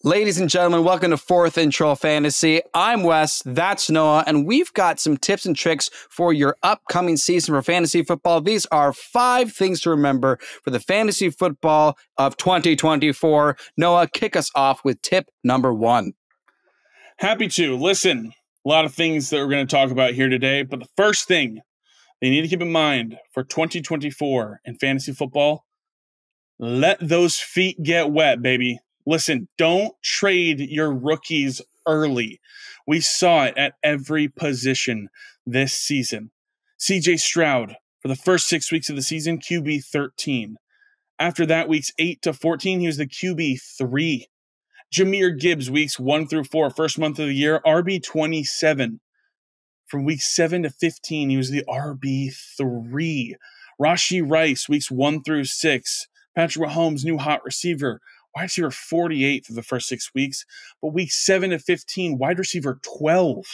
Ladies and gentlemen, welcome to Fourth Intro Fantasy. I'm Wes, that's Noah, and we've got some tips and tricks for your upcoming season for fantasy football. These are 5 things to remember for the fantasy football of 2024. Noah, kick us off with tip number 1. Happy to. Listen, a lot of things that we're going to talk about here today, but the first thing they need to keep in mind for 2024 in fantasy football, let those feet get wet, baby. Listen, don't trade your rookies early. We saw it at every position this season. CJ Stroud, for the first 6 weeks of the season, QB 13. After that, weeks 8 to 14, he was the QB 3. Jahmyr Gibbs, weeks 1 through 4, first month of the year, RB 27. From weeks 7 to 15, he was the RB 3. Rashee Rice, weeks 1 through 6. Patrick Mahomes, new hot receiver. Wide receiver 48 for the first 6 weeks, but weeks 7 to 15, wide receiver 12.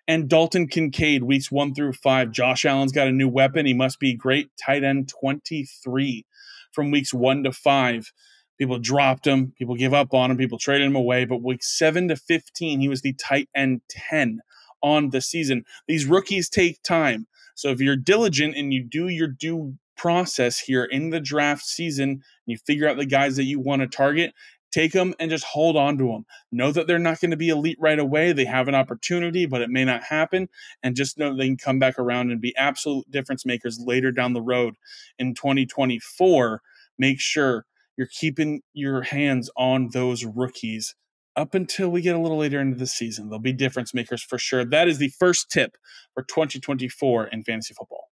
And Dalton Kincaid, weeks 1 through 5. Josh Allen's got a new weapon. He must be great. Tight end 23 from weeks 1 to 5. People dropped him. People gave up on him. People traded him away. But weeks 7 to 15, he was the tight end 10 on the season. These rookies take time. So if you're diligent and you do your due process here in the draft season, and you figure out the guys that you want to target, take them and just hold on to them. Know that they're not going to be elite right away. They have an opportunity, but it may not happen. And just know they can come back around and be absolute difference makers later down the road in 2024. Make sure you're keeping your hands on those rookies up until we get a little later into the season. They'll be difference makers for sure. That is the first tip for 2024 in fantasy football.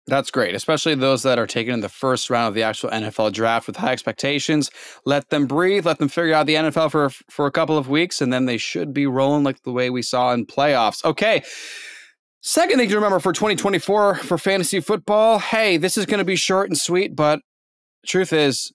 That's great, especially those that are taken in the first round of the actual NFL draft with high expectations. Let them breathe, let them figure out the NFL for a couple of weeks, and then they should be rolling like the way we saw in playoffs. Okay, second thing to remember for 2024 for fantasy football, hey, this is going to be short and sweet, but truth is,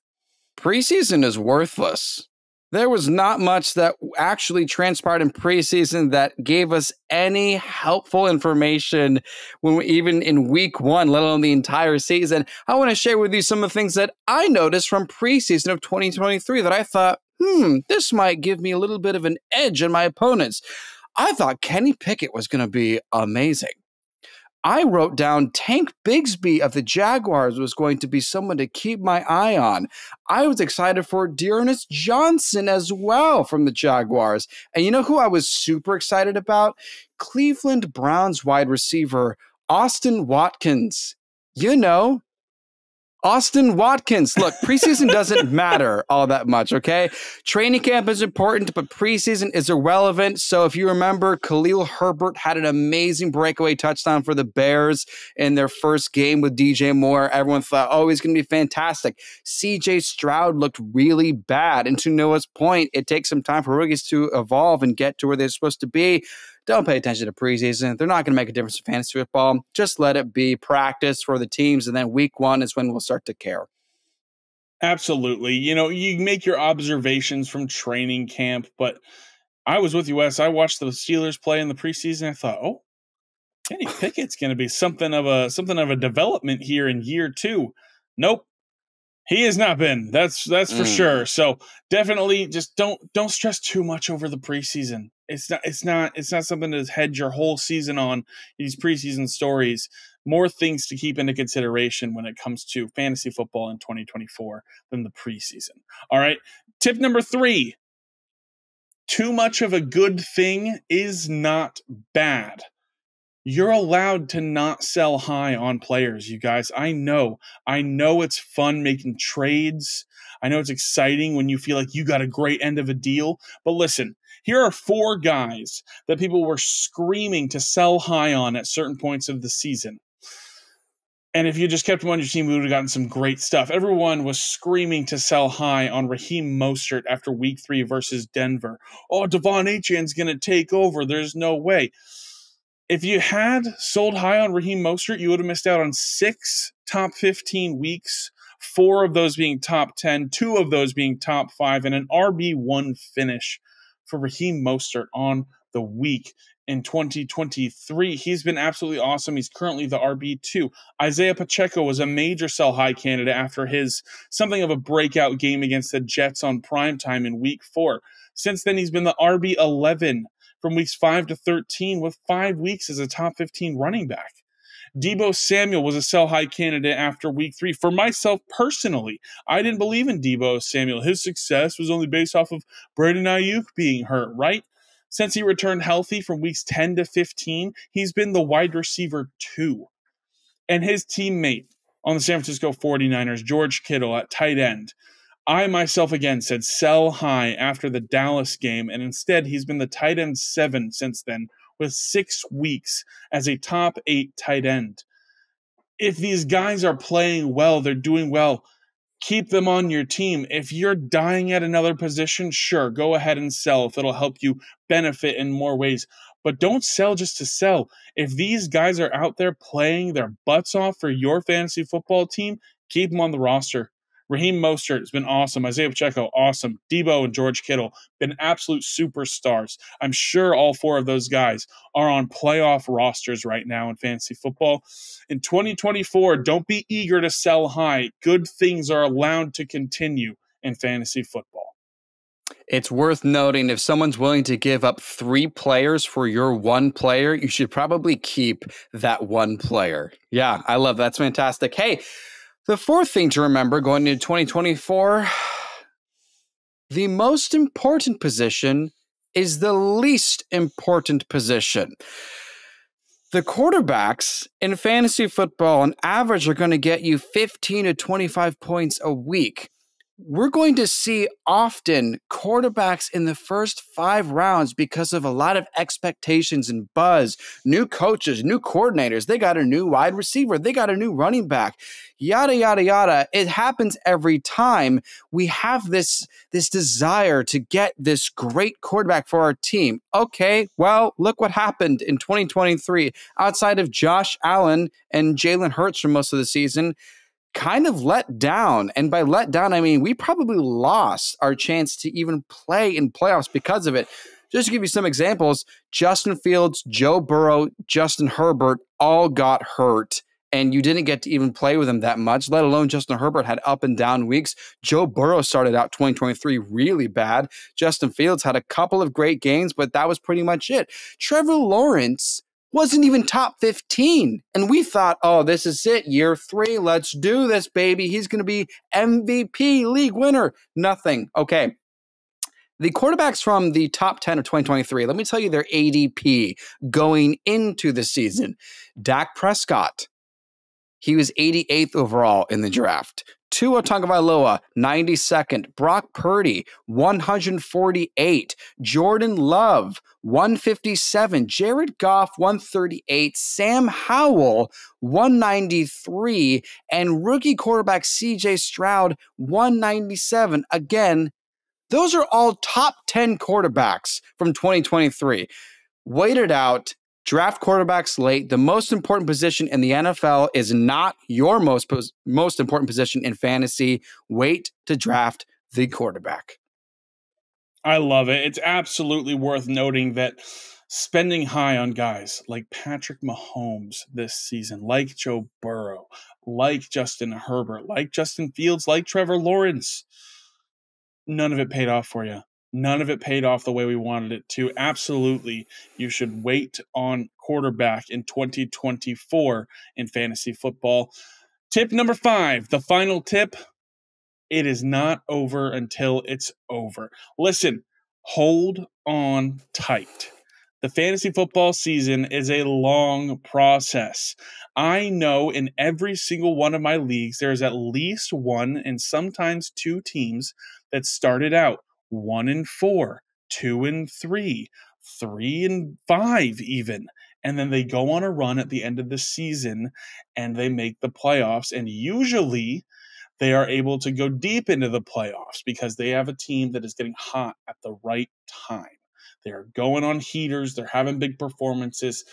preseason is worthless. There was not much that actually transpired in preseason that gave us any helpful information even in week 1, let alone the entire season. I want to share with you some of the things that I noticed from preseason of 2023 that I thought, this might give me a little bit of an edge on my opponents. I thought Kenny Pickett was going to be amazing. I wrote down Tank Bigsby of the Jaguars was going to be someone to keep my eye on. I was excited for Dearness Johnson as well from the Jaguars. And you know who I was super excited about? Cleveland Browns wide receiver Austin Watkins. You know, Austin Watkins. Look, preseason doesn't matter all that much, okay? Training camp is important, but preseason is irrelevant. So if you remember, Khalil Herbert had an amazing breakaway touchdown for the Bears in their first game with DJ Moore. Everyone thought, oh, he's going to be fantastic. CJ Stroud looked really bad. And to Noah's point, it takes some time for rookies to evolve and get to where they're supposed to be. Don't pay attention to preseason. They're not going to make a difference in fantasy football. Just let it be practice for the teams, and then week 1 is when we'll start to care. Absolutely. You know, you make your observations from training camp, but I was with you, Wes. I watched the Steelers play in the preseason. I thought, oh, Kenny Pickett's going to be something of a development here in year 2. Nope. He has not been. That's for sure. So definitely just don't stress too much over the preseason. It's not something to hedge your whole season on, these preseason stories. More things to keep into consideration when it comes to fantasy football in 2024 than the preseason. All right. Tip number 3. Too much of a good thing is not bad. You're allowed to not sell high on players, you guys. I know it's fun making trades. I know it's exciting when you feel like you got a great end of a deal. But listen, here are 4 guys that people were screaming to sell high on at certain points of the season. And if you just kept them on your team, we would have gotten some great stuff. Everyone was screaming to sell high on Raheem Mostert after week 3 versus Denver. Oh, Devon Achane's going to take over. There's no way. If you had sold high on Raheem Mostert, you would have missed out on 6 top 15 weeks, 4 of those being top 10, 2 of those being top 5, and an RB1 finish for Raheem Mostert on the week. in 2023. He's been absolutely awesome. He's currently the RB2. Isaiah Pacheco was a major sell high candidate after his something of a breakout game against the Jets on primetime in week 4. Since then, he's been the RB11 from weeks 5 to 13 with 5 weeks as a top 15 running back. Deebo Samuel was a sell high candidate after week 3. For myself personally, I didn't believe in Deebo Samuel. His success was only based off of Brandon Ayuk being hurt, right? Since he returned healthy from weeks 10 to 15, he's been the wide receiver 2. And his teammate on the San Francisco 49ers, George Kittle at tight end, I myself again said sell high after the Dallas game, and instead he's been the tight end 7 since then, with 6 weeks as a top 8 tight end. If these guys are playing well, they're doing well, keep them on your team. If you're dying at another position, sure, go ahead and sell if it'll help you benefit in more ways. But don't sell just to sell. If these guys are out there playing their butts off for your fantasy football team, keep them on the roster. Raheem Mostert has been awesome. Isaiah Pacheco, awesome. Deebo and George Kittle, been absolute superstars. I'm sure all 4 of those guys are on playoff rosters right now in fantasy football. In 2024, don't be eager to sell high. Good things are allowed to continue in fantasy football. It's worth noting if someone's willing to give up 3 players for your 1 player, you should probably keep that 1 player. Yeah, I love that. That's fantastic. Hey, the 4th thing to remember going into 2024, the most important position is the least important position. The quarterbacks in fantasy football on average are going to get you 15 to 25 points a week. We're going to see often quarterbacks in the first 5 rounds because of a lot of expectations and buzz, new coaches, new coordinators. They got a new wide receiver. They got a new running back, yada, yada, yada. It happens every time. We have this desire to get this great quarterback for our team. Okay, well, look what happened in 2023. Outside of Josh Allen and Jalen Hurts for most of the season, kind of let down. And by let down, I mean we probably lost our chance to even play in playoffs because of it. Just to give you some examples, Justin Fields, Joe Burrow, Justin Herbert all got hurt, and you didn't get to even play with them that much, let alone Justin Herbert had up and down weeks. Joe Burrow started out 2023 really bad. Justin Fields had a couple of great games, but that was pretty much it. Trevor Lawrence wasn't even top 15. And we thought, oh, this is it. Year 3. Let's do this, baby. He's going to be MVP, league winner. Nothing. Okay. The quarterbacks from the top 10 of 2023, let me tell you their ADP going into the season. Dak Prescott, he was 88th overall in the draft. Tua Tagovailoa, 92nd. Brock Purdy, 148. Jordan Love, 157. Jared Goff, 138. Sam Howell, 193. And rookie quarterback CJ Stroud, 197. Again, those are all top 10 quarterbacks from 2023. Wait it out. Draft quarterbacks late. The most important position in the NFL is not your most important position in fantasy. Wait to draft the quarterback. I love it. It's absolutely worth noting that spending high on guys like Patrick Mahomes this season, like Joe Burrow, like Justin Herbert, like Justin Fields, like Trevor Lawrence, none of it paid off for you. None of it paid off the way we wanted it to. Absolutely, you should wait on quarterback in 2024 in fantasy football. Tip number 5, the final tip. It is not over until it's over. Listen, hold on tight. The fantasy football season is a long process. I know in every single one of my leagues, there is at least 1 and sometimes 2 teams that started out 1-4, 2-3, 3-5 even. And then they go on a run at the end of the season and they make the playoffs. And usually they are able to go deep into the playoffs because they have a team that is getting hot at the right time. They're going on heaters. They're having big performances.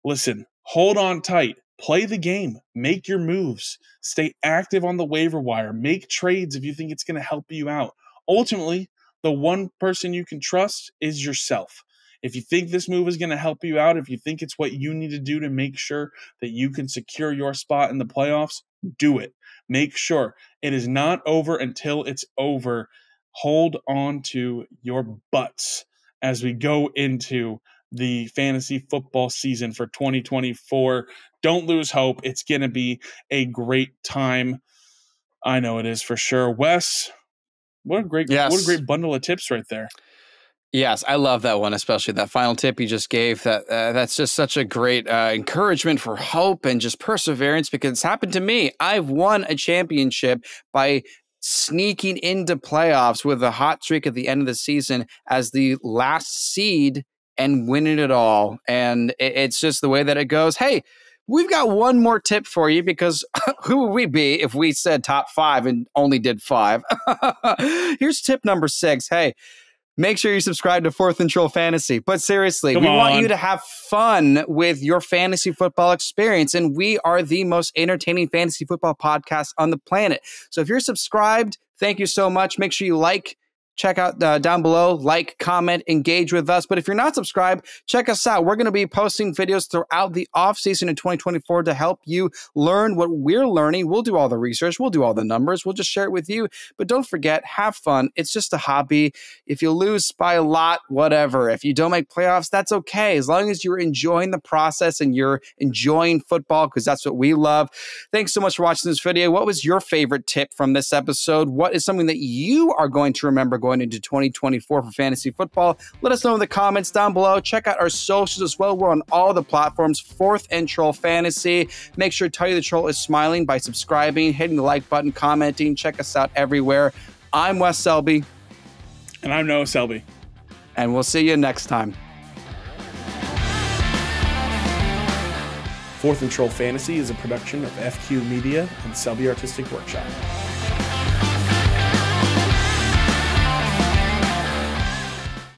Listen, hold on tight. Play the game. Make your moves. Stay active on the waiver wire. Make trades if you think it's going to help you out. Ultimately, the one person you can trust is yourself. If you think this move is going to help you out, if you think it's what you need to do to make sure that you can secure your spot in the playoffs, do it. Make sure it is not over until it's over. Hold on to your butts as we go into the fantasy football season for 2024. Don't lose hope. It's going to be a great time. I know it is for sure. Wes, what a great bundle of tips right there. Yes, I love that one, especially that final tip you just gave. That's just such a great encouragement for hope and just perseverance, because it's happened to me. I've won a championship by sneaking into playoffs with a hot streak at the end of the season as the last seed and winning it all. And it's just the way that it goes. Hey, we've got one more tip for you, because who would we be if we said top 5 and only did 5? Here's tip number 6. Hey, make sure you subscribe to 4th and Troll Fantasy. But seriously, we want you to have fun with your fantasy football experience. And we are the most entertaining fantasy football podcast on the planet. So if you're subscribed, thank you so much. Make sure you check out down below, like, comment, engage with us. But if you're not subscribed, check us out. We're going to be posting videos throughout the offseason in 2024 to help you learn what we're learning. We'll do all the research. We'll do all the numbers. We'll just share it with you. But don't forget, have fun. It's just a hobby. If you lose by a lot, whatever. If you don't make playoffs, that's okay. As long as you're enjoying the process and you're enjoying football, because that's what we love. Thanks so much for watching this video. What was your favorite tip from this episode? What is something that you are going to remember going into 2024 for fantasy football? Let us know in the comments down below. Check out our socials as well. We're on all the platforms, 4th and Troll Fantasy. Make sure Tell You the Troll is smiling by subscribing, hitting the like button, commenting. Check us out everywhere. I'm Wes Selby. And I'm Noah Selby. And we'll see you next time. 4th and Troll Fantasy is a production of FQ Media and Selby Artistic Workshop.